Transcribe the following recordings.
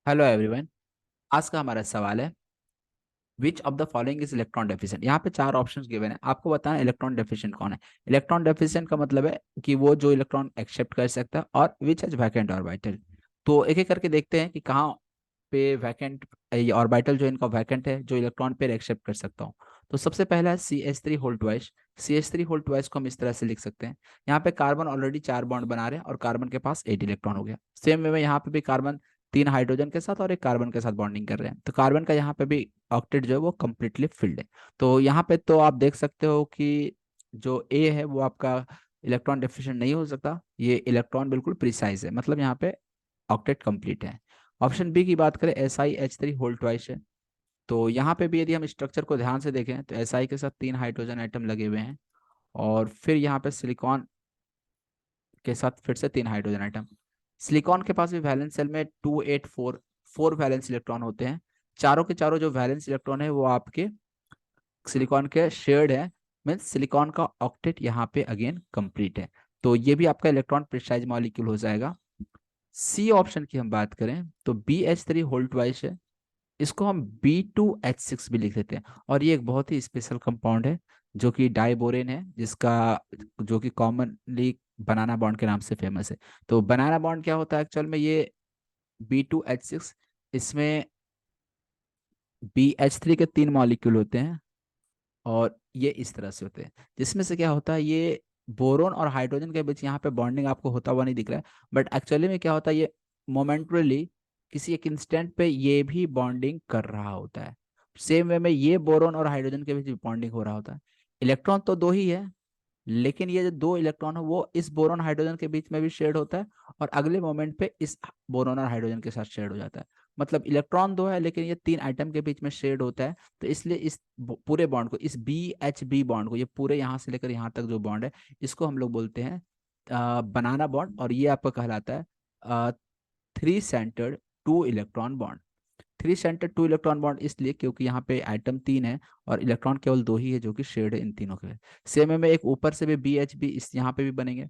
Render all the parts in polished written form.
Hello everyone. आज का हमारा सवाल है which of the following is electron deficient. यहाँ पे चार ऑप्शंस गिवन है, आपको बताना इलेक्ट्रॉन डेफिशिएंट कौन है। इलेक्ट्रॉन डेफिशिएंट का मतलब है कि वो जो इलेक्ट्रॉन एक्सेप्ट कर सकता है और विच हैज वैकेंट ऑर्बिटल। तो एक एक करके देखते हैं कि कहाँ पे वैकेंट ऑर्बिटल जो इनका वैकेंट है, जो इलेक्ट्रॉन पेयर एक्सेप्ट कर सकता हूँ। तो सबसे पहला है CH3 whole twice. CH3 whole twice को हम इस तरह से लिख सकते हैं। यहाँ पे कार्बन ऑलरेडी 4 बॉन्ड बना रहे हैं और कार्बन के पास 8 इलेक्ट्रॉन हो गया। सेम वे में यहाँ पे भी कार्बन 3 हाइड्रोजन के साथ और एक कार्बन के साथ बॉन्डिंग कर रहे हैं, तो कार्बन का यहाँ पे भी ऑक्टेट जो है वो कम्प्लीटली फिल्ड है। तो यहाँ पे तो आप देख सकते हो कि जो ए है वो आपका इलेक्ट्रॉन डेफिशिएंट नहीं हो सकता, ये इलेक्ट्रॉन बिल्कुल प्रिसाइज है, मतलब यहाँ पे ऑक्टेट कंप्लीट है। ऑप्शन बी की बात करें SiH3 होल ट्वाइस है। तो यहाँ पे भी यदि हम स्ट्रक्चर को ध्यान से देखें तो Si के साथ 3 हाइड्रोजन एटम लगे हुए हैं और फिर यहाँ पे सिलिकॉन के साथ फिर से 3 हाइड्रोजन आइटम। सिलिकॉन के पास भी वैलेंस सेल में 4 वैलेंस इलेक्ट्रॉन होते हैं। चारों के चारों जो वैलेंस इलेक्ट्रॉन है वो आपके सिलिकॉन के शेयर्ड है, मीन्स सिलिकॉन का ऑक्टेट यहाँ पे अगेन कंप्लीट है। तो ये भी आपका इलेक्ट्रॉन प्रिसाइज मॉलिक्यूल हो जाएगा। सी ऑप्शन की हम बात करें तो BH3 होल ट्वाइस है, इसको हम B2H6 भी लिख देते हैं और ये एक बहुत ही स्पेशल कंपाउंड है जो कि डाइबोरेन है, जिसका जो कि कॉमनली बनाना बॉन्ड के नाम से फेमस है। तो बनाना बॉन्ड क्या होता है एक्चुअल में, ये B2H6, इसमें BH3 के 3 मॉलिक्यूल होते हैं और ये इस तरह से होते हैं, जिसमें से क्या होता है ये बोरोन और हाइड्रोजन के बीच यहाँ पे बॉन्डिंग आपको होता हुआ नहीं दिख रहा है, बट एक्चुअली में क्या होता है ये मोमेंटरली किसी एक इंस्टेंट पे ये भी बॉन्डिंग कर रहा होता है। सेम वे में ये बोरोन और हाइड्रोजन के बीच भी बॉन्डिंग हो रहा होता है। इलेक्ट्रॉन तो दो ही है, लेकिन ये जो 2 इलेक्ट्रॉन है वो इस बोरोन हाइड्रोजन के बीच में भी शेड होता है और अगले मोमेंट पे इस बोरोन और हाइड्रोजन के साथ शेड हो जाता है। मतलब इलेक्ट्रॉन दो है लेकिन ये 3 आइटम के बीच में शेड होता है। तो इसलिए इस पूरे बॉन्ड को, इस BHB बॉन्ड को, ये पूरे यहाँ से लेकर यहाँ तक जो बॉन्ड है इसको हम लोग बोलते हैं बनाना बॉन्ड, और ये आपका कहलाता है 3 centred 2 electron bond. 3 centre 2 electron bond इसलिए क्योंकि यहाँ पे आइटम 3 है और इलेक्ट्रॉन केवल दो ही है जो कि शेड है इन तीनों के। सेम में एक ऊपर से भी BHB इस यहाँ पे भी बनेंगे।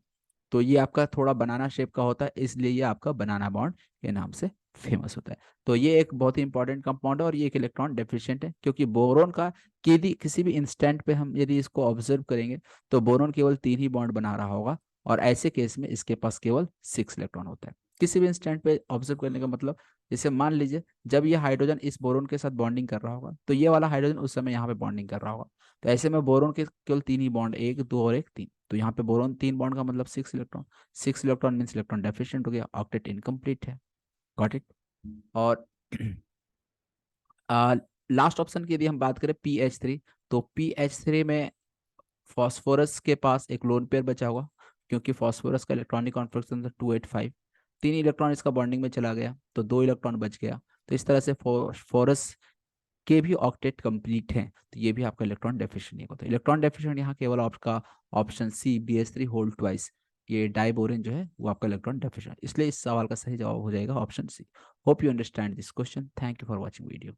तो ये आपका थोड़ा बनाना शेप का होता है, इसलिए ये आपका बनाना बॉन्ड के नाम से फेमस होता है। तो ये एक बहुत ही इंपॉर्टेंट कंपाउंड है और ये एक इलेक्ट्रॉन डेफिशिएंट है, क्योंकि बोरोन का किसी भी इंस्टेंट पे हम यदि इसको ऑब्जर्व करेंगे तो बोरोन केवल 3 ही बॉन्ड बना रहा होगा और ऐसे केस में इसके पास केवल 6 इलेक्ट्रॉन होता है। किसी भी इंस्टेंट पे ऑब्जर्व करने का मतलब, जैसे मान लीजिए जब ये हाइड्रोजन इस बोरोन के साथ बॉन्डिंग कर रहा होगा तो ये वाला हाइड्रोजन उस समय यहाँ पे बॉन्डिंग कर रहा होगा। तो ऐसे में बोरोन के केवल 3 ही बॉन्ड, 1 2 और 1 3, तो यहाँ पे बोरोन 3 बॉन्ड का मतलब 6 electron. 6 electron means electron deficient हो गया, ऑक्टेट इनकम्प्लीट है। Got it. और लास्ट ऑप्शन की यदि हम बात करें PH3, तो PH3 में फॉस्फोरस के पास एक लोन पेयर बचा होगा, क्योंकि फॉस्फोरस का इलेक्ट्रॉनिक कॉन्फिगरेशन था 285। 3 इलेक्ट्रॉन इसका बॉन्डिंग में चला गया तो 2 इलेक्ट्रॉन बच गया। तो इस तरह से फॉस्फोरस के भी ऑक्टेट कंप्लीट है, तो ये भी आपका इलेक्ट्रॉन डेफिशिएंट नहीं होता। इलेक्ट्रॉन डेफिशिएंट यहाँ केवल आपका option C BH3 whole twice, ये डाइबोरेन जो है वो आपका इलेक्ट्रॉन डेफिशिएंट, इसलिए इस सवाल का सही जवाब हो जाएगा option C. Hope you understand this question. Thank you for watching video.